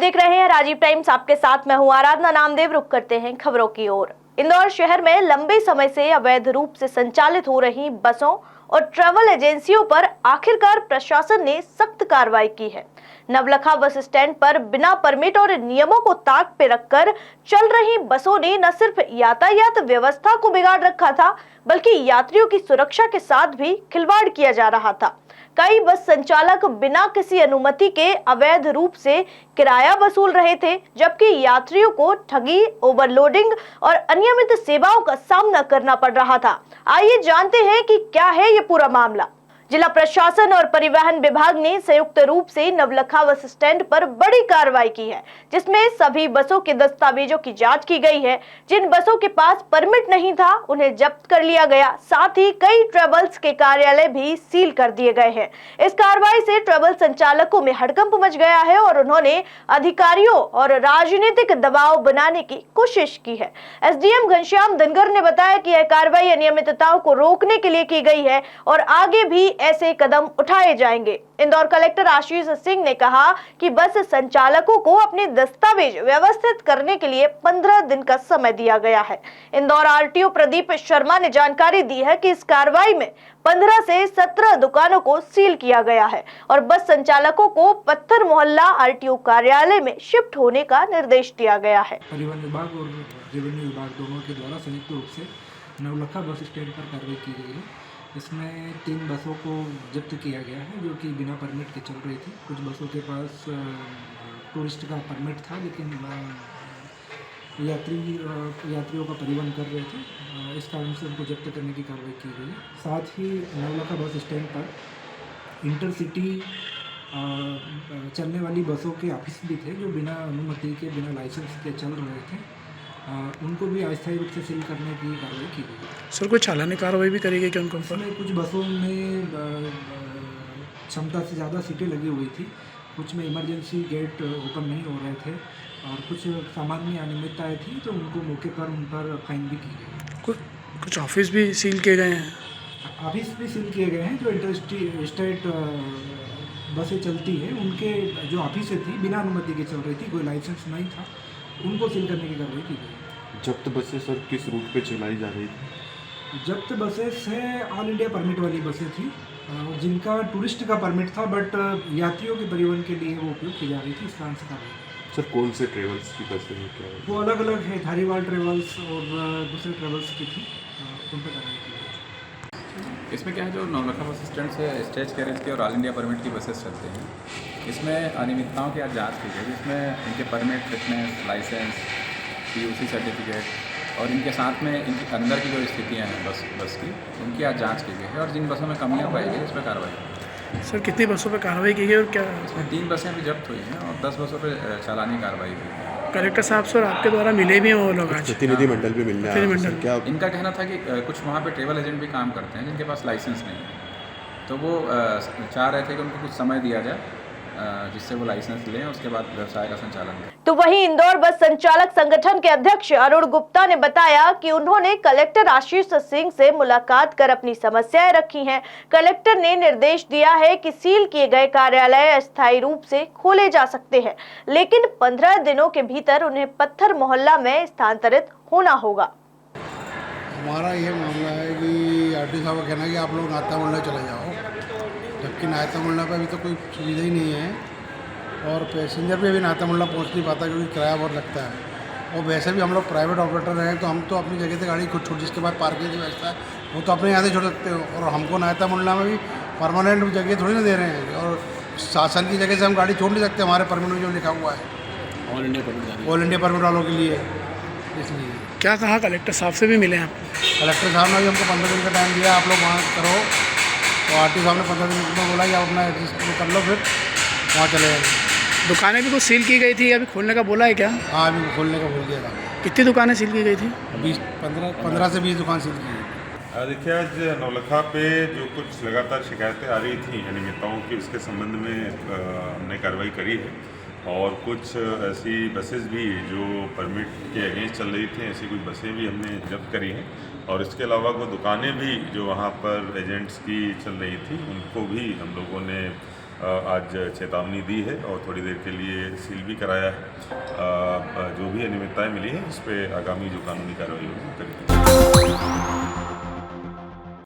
देख रहे हैं राजीव टाइम्स, आपके साथ मैं हूं आराधना नामदेव। रुक करते हैं खबरों की ओर। इंदौर शहर में लंबे समय से अवैध रूप से संचालित हो रही बसों और ट्रैवल एजेंसियों पर आखिरकार प्रशासन ने सख्त कार्रवाई की है। नवलखा बस स्टैंड पर बिना परमिट और नियमों को ताक पे रखकर चल रही बसों ने न सिर्फ यातायात व्यवस्था को बिगाड़ रखा था, बल्कि यात्रियों की सुरक्षा के साथ भी खिलवाड़ किया जा रहा था। कई बस संचालक बिना किसी अनुमति के अवैध रूप से किराया वसूल रहे थे, जबकि यात्रियों को ठगी, ओवरलोडिंग और अनियमित सेवाओं का सामना करना पड़ रहा था। आइए जानते हैं कि क्या है ये पूरा मामला। जिला प्रशासन और परिवहन विभाग ने संयुक्त रूप से नवलखा बस स्टैंड पर बड़ी कार्रवाई की है, जिसमें सभी बसों के दस्तावेजों की जांच की गई है। जिन बसों के पास परमिट नहीं था उन्हें जब्त कर लिया गया। साथ ही कई ट्रेवल्स के कार्यालय भी सील कर दिए गए हैं। इस कार्रवाई से ट्रेवल संचालकों में हड़कंप मच गया है और उन्होंने अधिकारियों और राजनीतिक दबाव बनाने की कोशिश की है। एसडीएम घनश्याम धनगर ने बताया कि यह कार्रवाई अनियमितताओं को रोकने के लिए की गई है और आगे भी ऐसे कदम उठाए जाएंगे। इंदौर कलेक्टर आशीष सिंह ने कहा कि बस संचालकों को अपने दस्तावेज व्यवस्थित करने के लिए 15 दिन का समय दिया गया है। इंदौर आरटीओ प्रदीप शर्मा ने जानकारी दी है कि इस कार्रवाई में 15 से 17 दुकानों को सील किया गया है और बस संचालकों को पत्थर मोहल्ला आरटीओ कार्यालय में शिफ्ट होने का निर्देश दिया गया है। परिवहन विभाग और रेवेन्यू विभाग दोनों के द्वारा संयुक्त रूप से नवलखा बस स्टैंड पर कार्रवाई की गई है। इसमें 3 बसों को जब्त किया गया है जो कि बिना परमिट के चल रही थी। कुछ बसों के पास टूरिस्ट का परमिट था, लेकिन यात्रियों का परिवहन कर रहे थे। इस कारण से उनको जब्त करने की कार्रवाई की गई है। साथ ही नवलखा बस स्टैंड पर इंटरसिटी चलने वाली बसों के ऑफिस भी थे जो बिना अनुमति के, बिना लाइसेंस के चल रहे थे। उनको भी अस्थायी रूप से सील करने की कार्रवाई की गई। सर, कोई चालानी कार्रवाई भी करी गई क्या उनको? कुछ बसों में क्षमता से ज़्यादा सीटें लगी हुई थी, कुछ में इमरजेंसी गेट ओपन नहीं हो रहे थे और कुछ सामान्य अनियमितताएँ थी, तो उनको मौके पर उन पर फाइन भी की गई। कुछ ऑफिस भी सील किए गए हैं। ऑफिस भी सील किए गए हैं। जो इंटरस्टेट बसें चलती है उनके जो ऑफिसें थी बिना अनुमति के चल रही थी, कोई लाइसेंस नहीं था, उनको सील करने की कार्रवाई की गई। जब्त बसें सर किस रूट पे चलाई जा रही थी? जब्त बसेस है ऑल इंडिया परमिट वाली बसें थी जिनका टूरिस्ट का परमिट था, बट यात्रियों के परिवहन के लिए वो उपयोग की जा रही थी। इस कारण से कार्रवाई। सर, कौन से ट्रेवल्स की बसें हैं? क्या वो अलग अलग है, धारीवाल ट्रेवल्स और दूसरे ट्रेवल्स की थी, उन पर कार्रवाई की गई। इसमें क्या है, जो नवलखा बस स्टैंड से स्टेज कैरेज की और ऑल इंडिया परमिट की बसेस चलते हैं, इसमें अनियमितताओं की आज जाँच की गई। इसमें इनके permit, fitness, licence, PUC certificate और इनके साथ में इनके अंदर की जो स्थितियाँ हैं बस की, उनकी आज जांच की गई है और जिन बसों में कमियाँ पाई गई उस पर कार्रवाई। सर, कितनी बसों पर कार्रवाई की गई और क्या? इसमें 3 बसें अभी जब्त हुई हैं और 10 बसों पर चालानी कार्रवाई हुई है। कलेक्टर साहब सर आपके द्वारा मिले भी हैं वो लोग आज? प्रतिनिधि मंडल भी मिलने आए हैं। क्या इनका कहना था कि कुछ वहाँ पे ट्रेवल एजेंट भी काम करते हैं जिनके पास लाइसेंस नहीं है, तो वो चाह रहे थे कि उनको कुछ समय दिया जाए जिससे वो लाइसेंस लें, उसके बाद व्यवसाय का संचालन करें। तो वहीं इंदौर बस संचालक संगठन के अध्यक्ष अरुण गुप्ता ने बताया कि उन्होंने कलेक्टर आशीष सिंह से मुलाकात कर अपनी समस्याएं रखी हैं। कलेक्टर ने निर्देश दिया है कि सील किए गए कार्यालय अस्थायी रूप से खोले जा सकते हैं, लेकिन 15 दिनों के भीतर उन्हें पत्थर मोहल्ला में स्थानांतरित होना होगा। हमारा ये मामला है कि आरटी साहब का कहना है कि आप लोग नाता मोहल्ला चले जाओ, जबकि नाता मोहल्ला पर अभी तो कोई सुविधा ही नहीं है और पैसेंजर भी अभी नाता मोहल्ला पहुँच नहीं पाता क्योंकि किराया बहुत लगता है। और वैसे भी हम लोग प्राइवेट ऑपरेटर हैं तो हम तो अपनी जगह से गाड़ी खुद छोड़, जिसके बाद पार्किंग की व्यवस्था है वो तो अपने यहाँ से छोड़ सकते हो, और हमको नाता मोहल्ला में भी परमानेंट जगह थोड़ी ना दे रहे हैं और शासन की जगह से हम गाड़ी छोड़ नहीं सकते। हमारे परमिट में जो लिखा हुआ है ऑल इंडिया परमिट वालों के लिए। इसलिए क्या कहा कलेक्टर साहब से भी मिले हैं आप? कलेक्टर साहब ने भी हमको 15 दिन का टाइम दिया, आप लोग वहाँ करो, तो आरटी साहब ने 15 दिन में बोला कि आप अपना एडजस्ट कर लो, फिर वहाँ चले जाएंगे। दुकानें भी कुछ सील की गई थी, अभी खोलने का बोला है क्या? हाँ, अभी खोलने का बोल दिया था। कितनी दुकानें सील की गई थी? 15 से 20 दुकान सील की। देखिए, आज नवलखा पे जो कुछ लगातार शिकायतें आ रही थी अनियमितताओं की, उसके संबंध में हमने कार्रवाई करी है और कुछ ऐसी बसेस भी जो परमिट के अगेंस्ट चल रही थी, ऐसी कुछ बसें भी हमने जब्त करी हैं और इसके अलावा कुछ दुकानें भी जो वहाँ पर एजेंट्स की चल रही थी उनको भी हम लोगों ने आज चेतावनी दी है और थोड़ी देर के लिए सील भी कराया है। जो भी अनियमितताएँ मिली हैं इस पे आगामी जो कानूनी कार्रवाई होगी करेंगे।